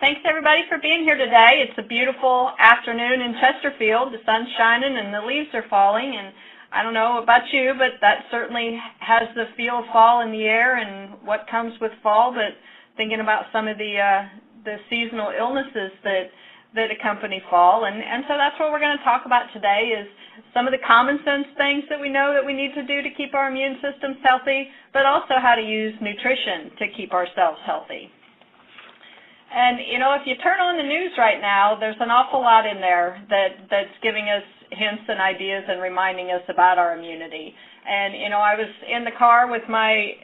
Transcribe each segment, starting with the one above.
Thanks everybody for being here today. It's a beautiful afternoon in Chesterfield. The sun's shining and the leaves are falling, and I don't know about you, but that certainly has the feel of fall in the air and what comes with fall, but thinking about some of the seasonal illnesses that accompany fall. And so that's what we're going to talk about today is some of the common sense things that we know that we need to do to keep our immune systems healthy, but also how to use nutrition to keep ourselves healthy. And, you know, if you turn on the news right now, there's an awful lot in there that's giving us hints and ideas and reminding us about our immunity. And, you know, I was in the car with my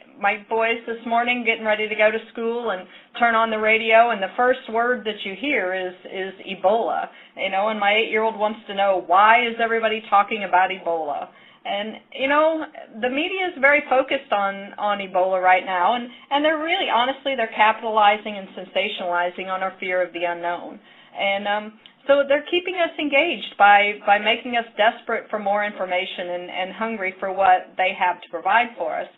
boys this morning getting ready to go to school and turn on the radio, and the first word that you hear is Ebola. You know, and my 8-year-old wants to know, why is everybody talking about Ebola? And, you know, the media is very focused on Ebola right now, and they're really, honestly, they're capitalizing and sensationalizing on our fear of the unknown. And so they're keeping us engaged by making us desperate for more information and hungry for what they have to provide for us.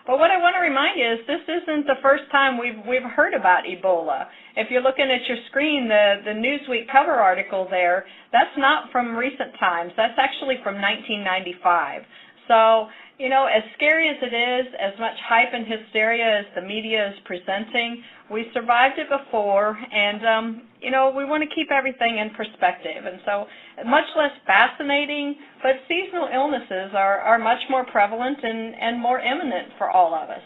But what I want to remind you is this isn't the first time we've heard about Ebola. If you're looking at your screen, the Newsweek cover article there, that's not from recent times. That's actually from 1995. So, you know, as scary as it is, as much hype and hysteria as the media is presenting, we survived it before, and, you know, we want to keep everything in perspective. And so much less fascinating, but seasonal illnesses are much more prevalent and more imminent for all of us.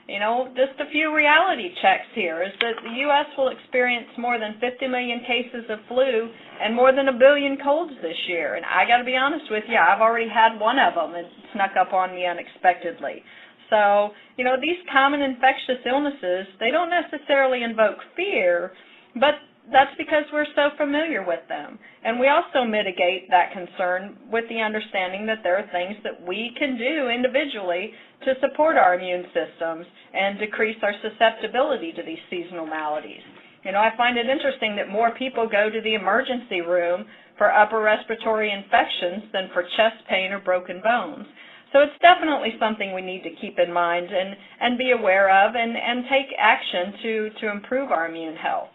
You know, just a few reality checks here is that the U.S. will experience more than 50 million cases of flu and more than 1 billion colds this year. And I got to be honest with you, I've already had one of them. It snuck up on me unexpectedly. So, you know, these common infectious illnesses, they don't necessarily invoke fear, but that's because we're so familiar with them. And we also mitigate that concern with the understanding that there are things that we can do individually to support our immune systems and decrease our susceptibility to these seasonal maladies. You know, I find it interesting that more people go to the emergency room for upper respiratory infections than for chest pain or broken bones. So it's definitely something we need to keep in mind and be aware of and take action to improve our immune health.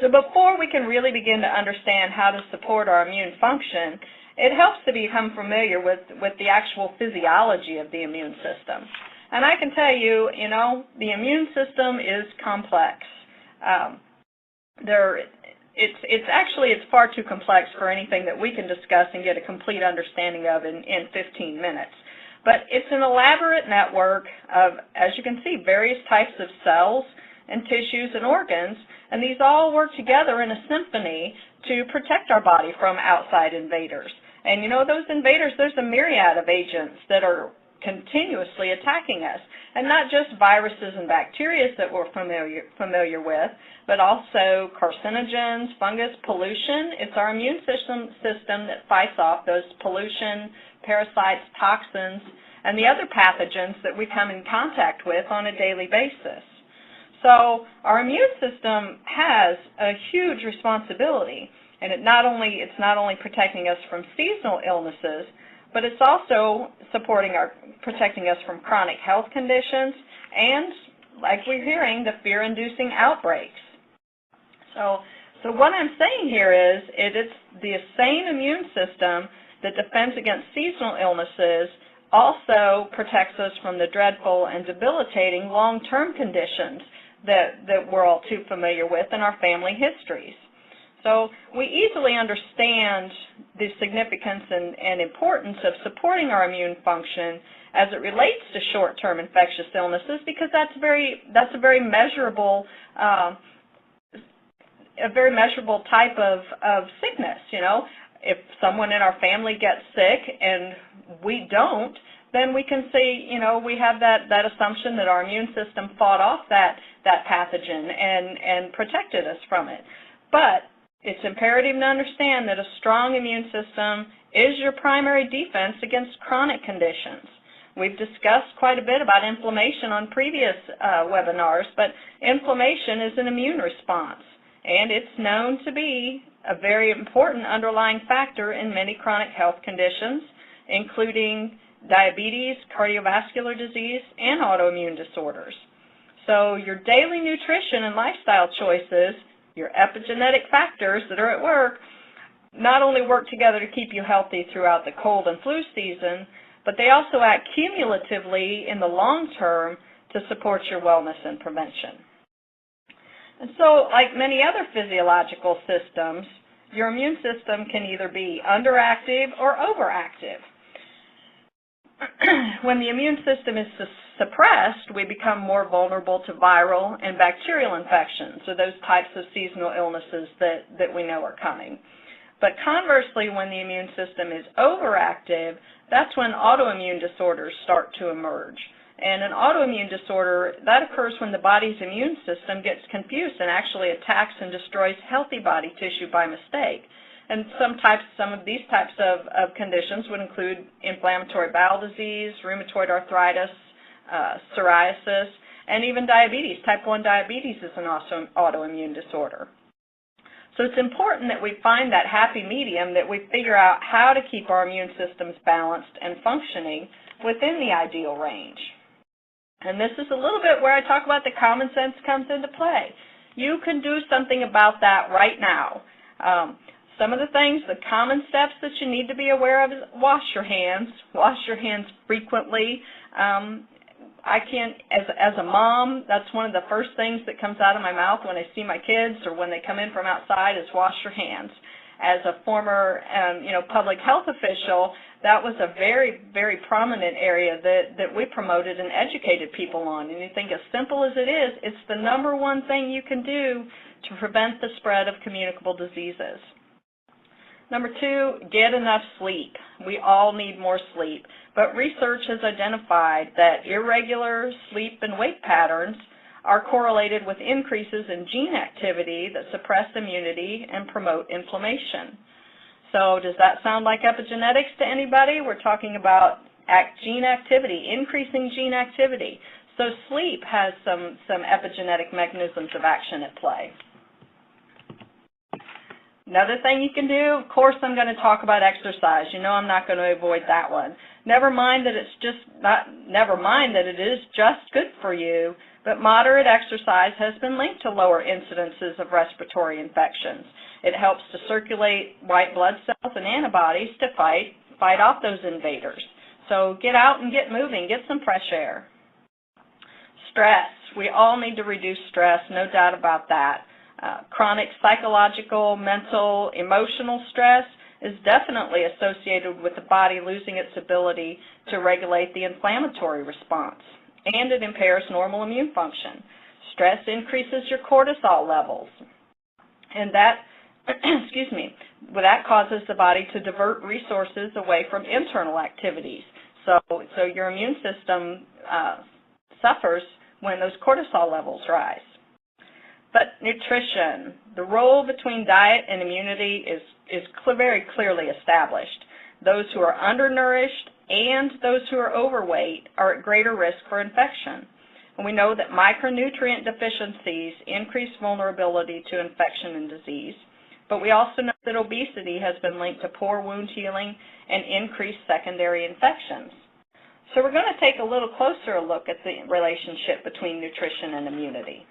So before we can really begin to understand how to support our immune function, it helps to become familiar with the actual physiology of the immune system. And I can tell you, you know, the immune system is complex. It's far too complex for anything that we can discuss and get a complete understanding of in 15 minutes. But it's an elaborate network of, as you can see, various types of cells and tissues and organs, and these all work together in a symphony to protect our body from outside invaders. And you know, those invaders, there's a myriad of agents that are continuously attacking us, and not just viruses and bacteria that we're familiar with, but also carcinogens, fungus, pollution. It's our immune system that fights off those pollution, parasites, toxins, and the other pathogens that we come in contact with on a daily basis. So our immune system has a huge responsibility, and it's not only protecting us from seasonal illnesses, but it's also protecting us from chronic health conditions and, like we're hearing, the fear-inducing outbreaks. So what I'm saying here is it's the same immune system that defends against seasonal illnesses also protects us from the dreadful and debilitating long-term conditions that we're all too familiar with in our family histories. So we easily understand the significance and importance of supporting our immune function as it relates to short-term infectious illnesses, because that's a very measurable type of sickness. You know, if someone in our family gets sick and we don't, then we can say, you know, we have that assumption that our immune system fought off that pathogen and protected us from it. But it's imperative to understand that a strong immune system is your primary defense against chronic conditions. We've discussed quite a bit about inflammation on previous webinars, but inflammation is an immune response, and it's known to be a very important underlying factor in many chronic health conditions, including diabetes, cardiovascular disease, and autoimmune disorders. So your daily nutrition and lifestyle choices your epigenetic factors that are at work, not only work together to keep you healthy throughout the cold and flu season, but they also act cumulatively in the long term to support your wellness and prevention. And so, like many other physiological systems, your immune system can either be underactive or overactive. When the immune system is suppressed, we become more vulnerable to viral and bacterial infections, or those types of seasonal illnesses that we know are coming. But conversely, when the immune system is overactive, that's when autoimmune disorders start to emerge. And an autoimmune disorder, that occurs when the body's immune system gets confused and actually attacks and destroys healthy body tissue by mistake. And some of these types of conditions would include inflammatory bowel disease, rheumatoid arthritis, psoriasis, and even diabetes. Type 1 diabetes is an autoimmune disorder. So it's important that we find that happy medium, that we figure out how to keep our immune systems balanced and functioning within the ideal range. And this is a little bit where I talk about the common sense comes into play. You can do something about that right now. Some of the things, the common steps that you need to be aware of is wash your hands frequently. I can't, as a mom, that's one of the first things that comes out of my mouth when I see my kids or when they come in from outside is wash your hands. As a former, public health official, that was a very, very prominent area that we promoted and educated people on. And you think, as simple as it is, it's the number one thing you can do to prevent the spread of communicable diseases. Number 2, get enough sleep. We all need more sleep, but research has identified that irregular sleep and wake patterns are correlated with increases in gene activity that suppress immunity and promote inflammation. So does that sound like epigenetics to anybody? We're talking about gene activity, increasing gene activity. So sleep has some epigenetic mechanisms of action at play. Another thing you can do, of course, I'm going to talk about exercise. You know I'm not going to avoid that one. Never mind that it is just good for you, but moderate exercise has been linked to lower incidences of respiratory infections. It helps to circulate white blood cells and antibodies to fight off those invaders. So get out and get moving, get some fresh air. Stress. We all need to reduce stress, no doubt about that. Chronic psychological, mental, emotional stress is definitely associated with the body losing its ability to regulate the inflammatory response, and it impairs normal immune function. Stress increases your cortisol levels, and that, that causes the body to divert resources away from internal activities. So your immune system suffers when those cortisol levels rise. But nutrition, the role between diet and immunity is very clearly established. Those who are undernourished and those who are overweight are at greater risk for infection. And we know that micronutrient deficiencies increase vulnerability to infection and disease. But we also know that obesity has been linked to poor wound healing and increased secondary infections. So we're going to take a little closer look at the relationship between nutrition and immunity.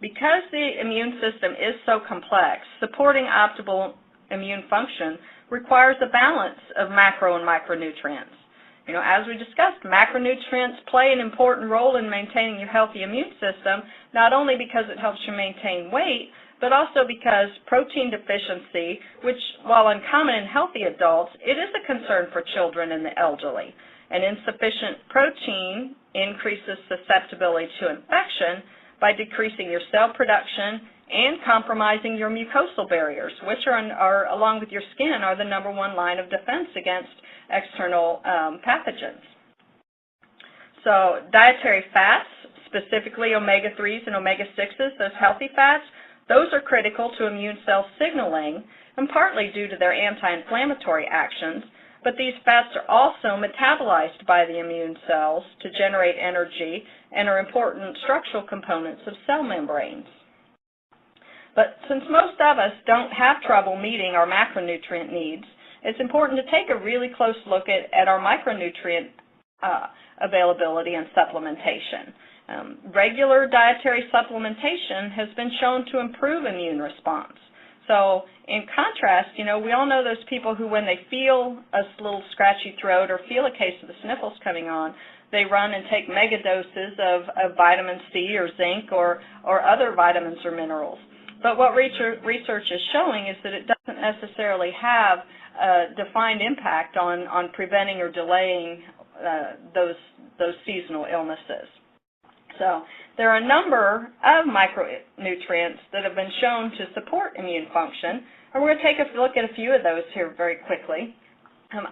Because the immune system is so complex, supporting optimal immune function requires a balance of macro and micronutrients. You know, as we discussed, macronutrients play an important role in maintaining your healthy immune system, not only because it helps you maintain weight, but also because protein deficiency, which, while uncommon in healthy adults, it is a concern for children and the elderly. And insufficient protein increases susceptibility to infection by decreasing your cell production and compromising your mucosal barriers, which are along with your skin, are the number one line of defense against external pathogens. So dietary fats, specifically omega-3s and omega-6s, those healthy fats, those are critical to immune cell signaling, and partly due to their anti-inflammatory actions, but these fats are also metabolized by the immune cells to generate energy and are important structural components of cell membranes. But since most of us don't have trouble meeting our macronutrient needs, it's important to take a really close look at our micronutrient availability and supplementation. Regular dietary supplementation has been shown to improve immune response. So in contrast, we all know those people who, when they feel a little scratchy throat or feel a case of the sniffles coming on, they run and take mega doses of vitamin C or zinc or other vitamins or minerals. But what research is showing is that it doesn't necessarily have a defined impact on preventing or delaying those seasonal illnesses. So there are a number of micronutrients that have been shown to support immune function, and we're going to take a look at a few of those here very quickly.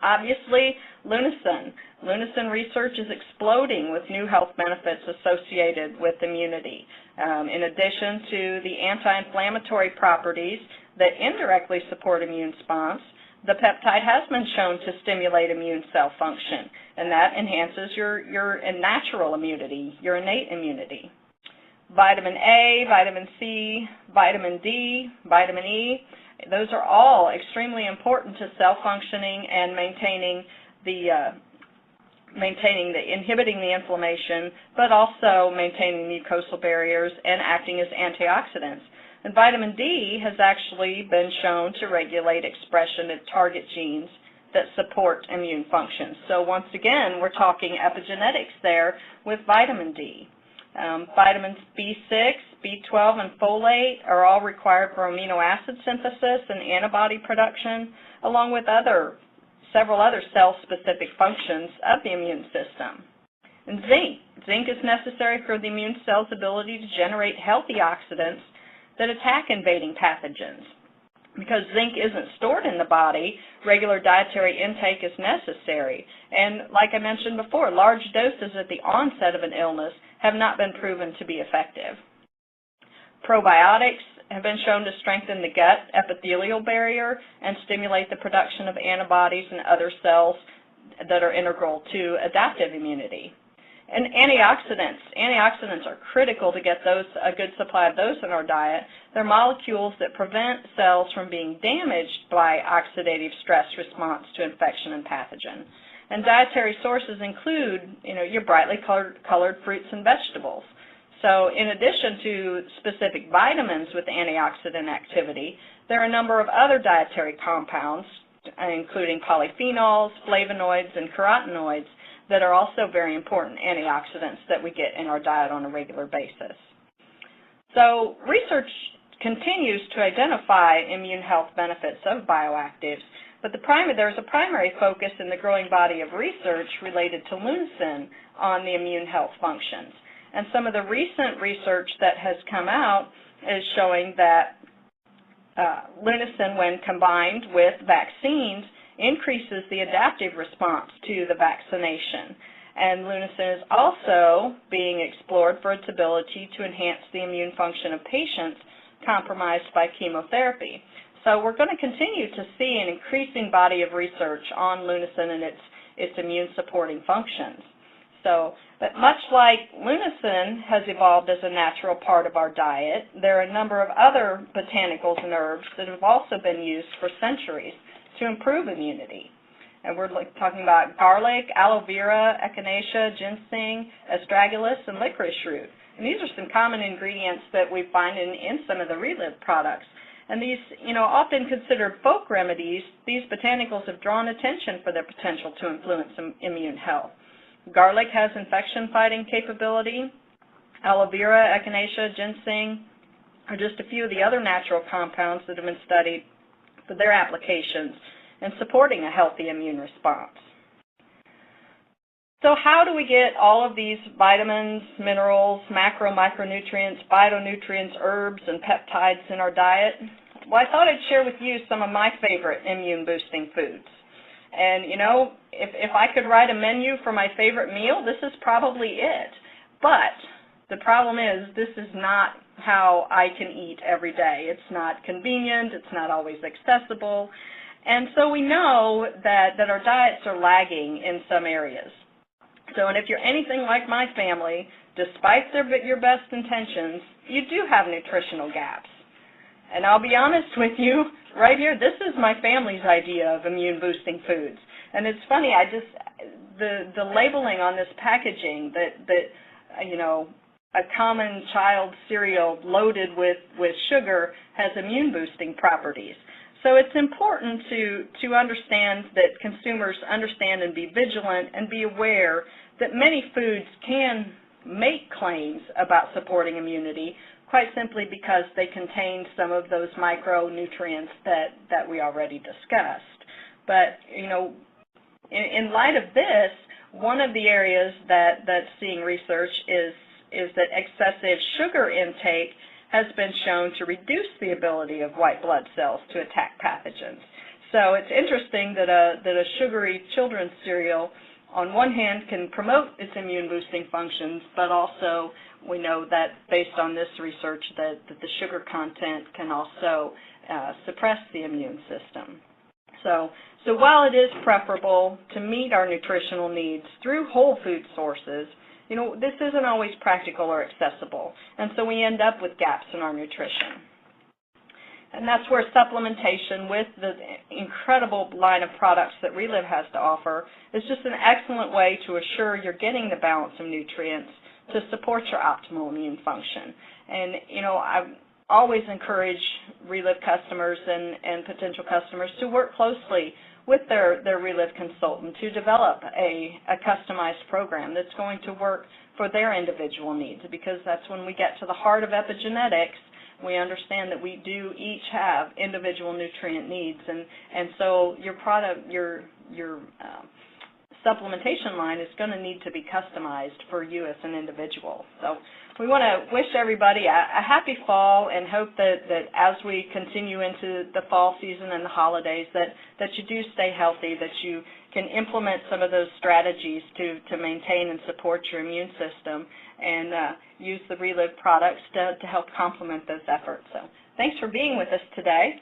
Obviously, lunasin. Lunasin research is exploding with new health benefits associated with immunity. In addition to the anti-inflammatory properties that indirectly support immune response, the peptide has been shown to stimulate immune cell function, and that enhances your natural immunity, your innate immunity. Vitamin A, vitamin C, vitamin D, vitamin E, those are all extremely important to cell functioning and inhibiting the inflammation, but also maintaining mucosal barriers and acting as antioxidants. And vitamin D has actually been shown to regulate expression of target genes that support immune function. So once again, we're talking epigenetics there with vitamin D. Vitamins B6, B12, and folate are all required for amino acid synthesis and antibody production, along with several other cell-specific functions of the immune system. And zinc. Zinc is necessary for the immune cell's ability to generate healthy oxidants that attack invading pathogens. Because zinc isn't stored in the body, regular dietary intake is necessary. And like I mentioned before, large doses at the onset of an illness have not been proven to be effective. Probiotics have been shown to strengthen the gut epithelial barrier and stimulate the production of antibodies and other cells that are integral to adaptive immunity. And antioxidants are critical to get a good supply of those in our diet. They're molecules that prevent cells from being damaged by oxidative stress response to infection and pathogen. And dietary sources include, your brightly colored fruits and vegetables. So in addition to specific vitamins with antioxidant activity, there are a number of other dietary compounds, including polyphenols, flavonoids, and carotenoids, that are also very important antioxidants that we get in our diet on a regular basis. So research continues to identify immune health benefits of bioactives, but there's a primary focus in the growing body of research related to lunasin on the immune health functions. And some of the recent research that has come out is showing that lunasin, when combined with vaccines, increases the adaptive response to the vaccination. And lunasin is also being explored for its ability to enhance the immune function of patients compromised by chemotherapy. So we're going to continue to see an increasing body of research on lunasin and its immune supporting functions. But much like lunasin has evolved as a natural part of our diet, there are a number of other botanicals and herbs that have also been used for centuries to improve immunity. And we're talking about garlic, aloe vera, echinacea, ginseng, astragalus, and licorice root. And these are some common ingredients that we find in some of the Reliv products. And these, often considered folk remedies, these botanicals have drawn attention for their potential to influence immune health. Garlic has infection-fighting capability. Aloe vera, echinacea, ginseng are just a few of the other natural compounds that have been studied for their applications in supporting a healthy immune response. So how do we get all of these vitamins, minerals, macro, micronutrients, phytonutrients, herbs, and peptides in our diet? Well, I thought I'd share with you some of my favorite immune-boosting foods. And, if I could write a menu for my favorite meal, this is probably it. But the problem is this is not how I can eat every day. It's not convenient. It's not always accessible. And so we know that our diets are lagging in some areas. So, and if you're anything like my family, despite your best intentions, you do have nutritional gaps. And I'll be honest with you, right here, this is my family's idea of immune-boosting foods. And it's funny, the labeling on this packaging that a common child cereal loaded with sugar has immune boosting properties. So it's important to understand that consumers understand and be vigilant and be aware that many foods can make claims about supporting immunity, quite simply because they contain some of those micronutrients that we already discussed. But, you know, in light of this, one of the areas that's seeing research is that excessive sugar intake has been shown to reduce the ability of white blood cells to attack pathogens. So it's interesting that a sugary children's cereal, on one hand, can promote its immune boosting functions, but also we know that based on this research that the sugar content can also suppress the immune system. So while it is preferable to meet our nutritional needs through whole food sources, you know, this isn't always practical or accessible, and so we end up with gaps in our nutrition. And that's where supplementation with the incredible line of products that Reliv has to offer is just an excellent way to assure you're getting the balance of nutrients to support your optimal immune function. And, you know, I always encourage Reliv customers and potential customers to work closely with their Reliv consultant to develop a customized program that's going to work for their individual needs, because that's when we get to the heart of epigenetics. We understand that we do each have individual nutrient needs, and so your product, your supplementation line is going to need to be customized for you as an individual. So we want to wish everybody a happy fall and hope that as we continue into the fall season and the holidays that you do stay healthy, that you can implement some of those strategies to maintain and support your immune system, and use the Reliv products to help complement those efforts. So thanks for being with us today.